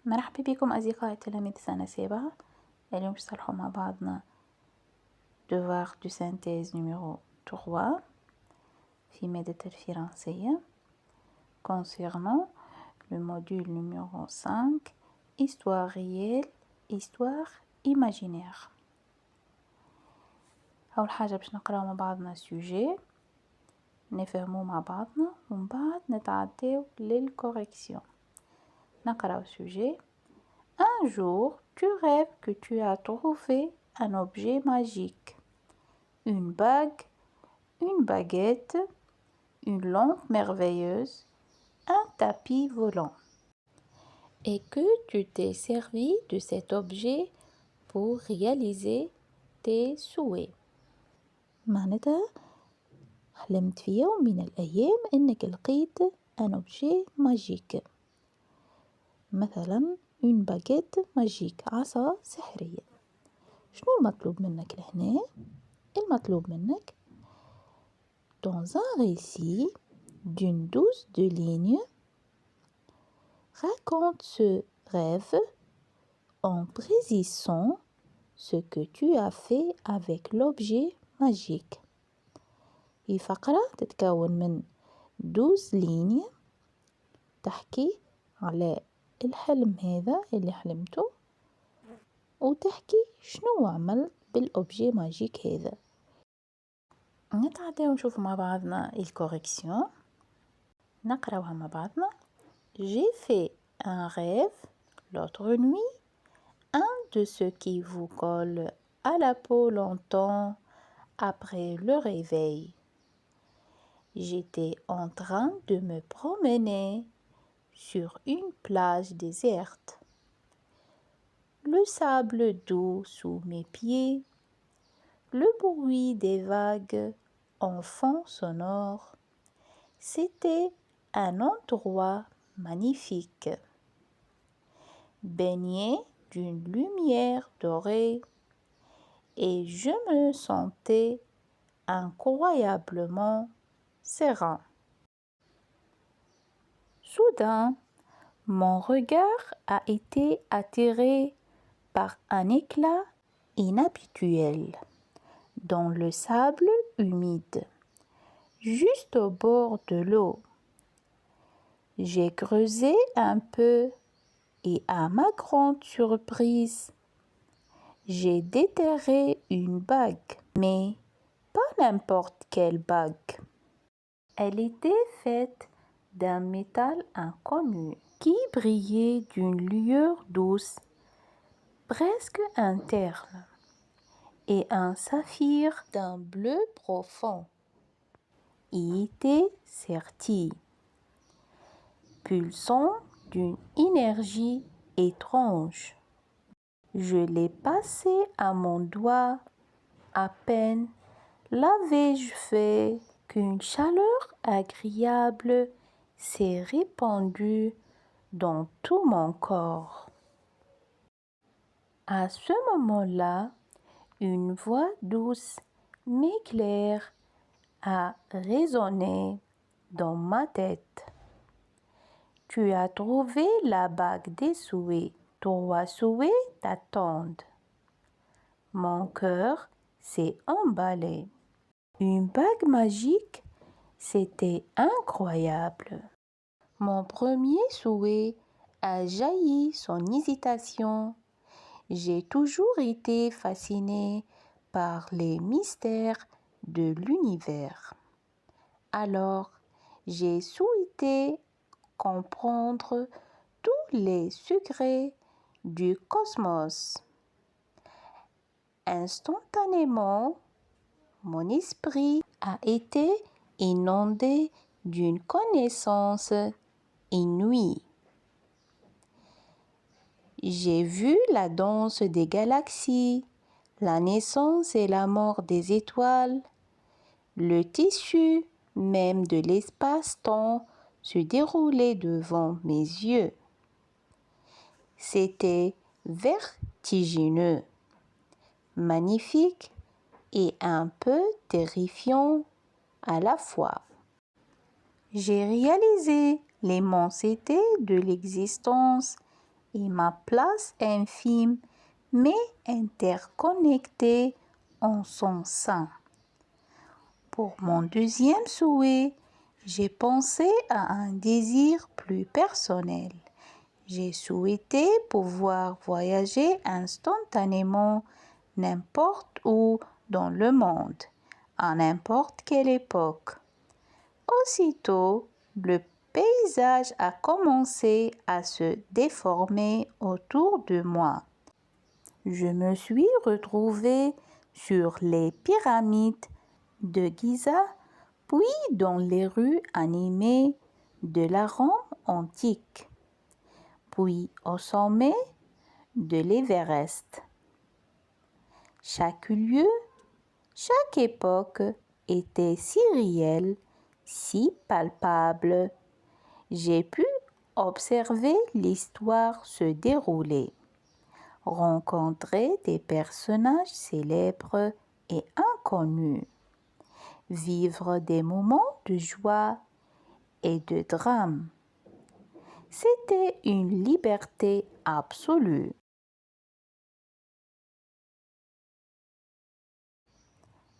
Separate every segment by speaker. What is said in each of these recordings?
Speaker 1: مرحبا بكم أصدقائي تلاميذ سنة سابعة. اليوم نصلحوا مع بعضنا devoir de synthèse numéro 3 في مادة الفرنسية concernant le module numéro 5 histoire réelle histoire imaginaire. أول حاجة باش نقراو مع بعضنا sujet نفهمو مع بعضنا ومن بعد نتعداو للcorrection. نقراو sujet. Un jour, tu rêves que tu as trouvé un objet magique, une bague, une baguette, une lampe merveilleuse, un tapis volant, et que tu t'es servi de cet objet pour réaliser tes souhaits. معناتها حلمت في يوم من الأيام أنك لقيت un objet magique. مثلا une baguette magique عصا سحرية. شنو المطلوب منك لهنا؟ المطلوب منك dans un récit d'une douce de lignes raconte ce rêve en précisant ce que tu as fait avec l'objet magique. هي فقرة تتكون من 12 lignes تحكي على الحلم هذا اللي حلمته وتحكي شنو عملت بالأوبجي ماجيك هذا. نتعداو نشوف مع بعضنا الكوريكسيون. نقراوها مع بعضنا. J'ai fait un rêve l'autre nuit, un de ceux qui vous colle à la peau longtemps après le réveil. J'étais en train de me promener sur une plage déserte. Le sable doux sous mes pieds, le bruit des vagues en fond sonore, c'était un endroit magnifique, baigné d'une lumière dorée, et je me sentais incroyablement serein. Soudain, mon regard a été attiré par un éclat inhabituel dans le sable humide, juste au bord de l'eau. J'ai creusé un peu et à ma grande surprise, j'ai déterré une bague, mais pas n'importe quelle bague. Elle était faite d'un métal inconnu qui brillait d'une lueur douce, presque interne, et un saphir d'un bleu profond y était serti, pulsant d'une énergie étrange. Je l'ai passé à mon doigt, à peine l'avais-je fait qu'une chaleur agréable s'est répandue dans tout mon corps. À ce moment-là, une voix douce mais claire a résonné dans ma tête. Tu as trouvé la bague des souhaits. 3 souhaits t'attendent. Mon cœur s'est emballé. Une bague magique, c'était incroyable. Mon premier souhait a jailli sans hésitation. J'ai toujours été fascinée par les mystères de l'univers. Alors, j'ai souhaité comprendre tous les secrets du cosmos. Instantanément, mon esprit a été inondé d'une connaissance inouïe. J'ai vu la danse des galaxies, la naissance et la mort des étoiles, le tissu même de l'espace-temps se déroulait devant mes yeux. C'était vertigineux, magnifique et un peu terrifiant à la fois. J'ai réalisé l'immensité de l'existence et ma place infime mais interconnectée en son sein. Pour mon deuxième souhait, j'ai pensé à un désir plus personnel. J'ai souhaité pouvoir voyager instantanément n'importe où dans le monde, à n'importe quelle époque. Aussitôt, le paysage a commencé à se déformer autour de moi. Je me suis retrouvée sur les pyramides de Giza, puis dans les rues animées de la Rome antique, puis au sommet de l'Everest. Chaque lieu, chaque époque était si réelle, si palpable. J'ai pu observer l'histoire se dérouler, rencontrer des personnages célèbres et inconnus, vivre des moments de joie et de drame. C'était une liberté absolue.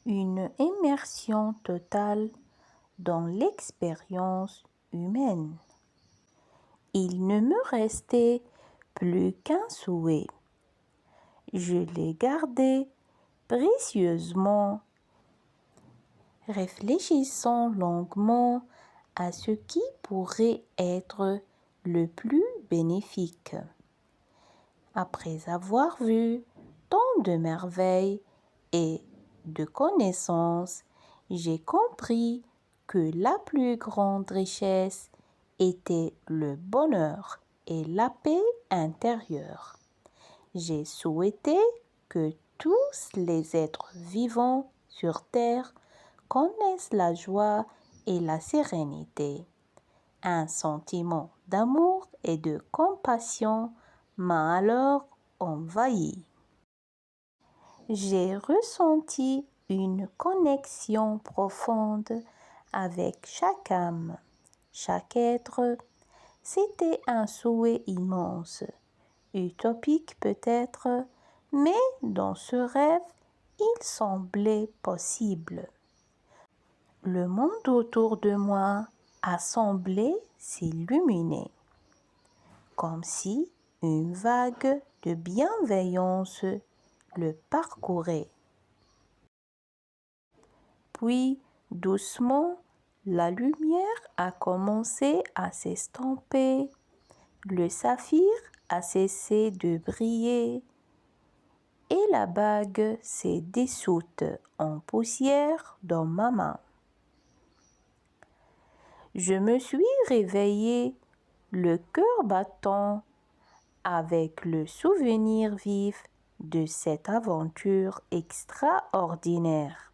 Speaker 1: Une immersion totale dans l'expérience humaine. Il ne me restait plus qu'un souhait. Je l'ai gardé précieusement, réfléchissant longuement à ce qui pourrait être le plus bénéfique. Après avoir vu tant de merveilles et de connaissances, j'ai compris que la plus grande richesse était le bonheur et la paix intérieure. J'ai souhaité que tous les êtres vivants sur Terre connaissent la joie et la sérénité. Un sentiment d'amour et de compassion m'a alors envahi. J'ai ressenti une connexion profonde avec chaque âme, chaque être. C'était un souhait immense, utopique peut-être, mais dans ce rêve, il semblait possible. Le monde autour de moi a semblé s'illuminer, comme si une vague de bienveillance le parcourait. Puis, doucement, la lumière a commencé à s'estomper, le saphir a cessé de briller et la bague s'est dissoute en poussière dans ma main. Je me suis réveillée, le cœur battant, avec le souvenir vif de cette aventure extraordinaire.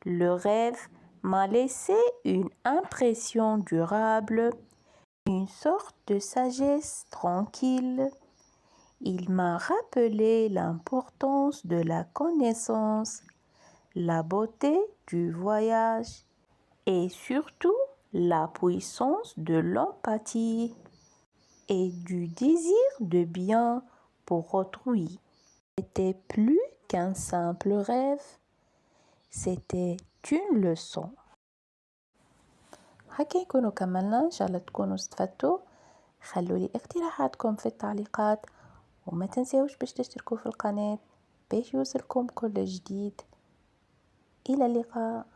Speaker 1: Le rêve m'a laissé une impression durable, une sorte de sagesse tranquille. Il m'a rappelé l'importance de la connaissance, la beauté du voyage et surtout la puissance de l'empathie et du désir de bien pour autrui. C'était plus qu'un simple rêve, c'était une leçon. هكا يكونوا كملنا. إن شاء الله تكونوا استفدتوا. خلوا لي اقتراحاتكم في التعليقات وما تنسوش باش تشتركوا في القناة باش يوصلكم كل جديد. إلى اللقاء.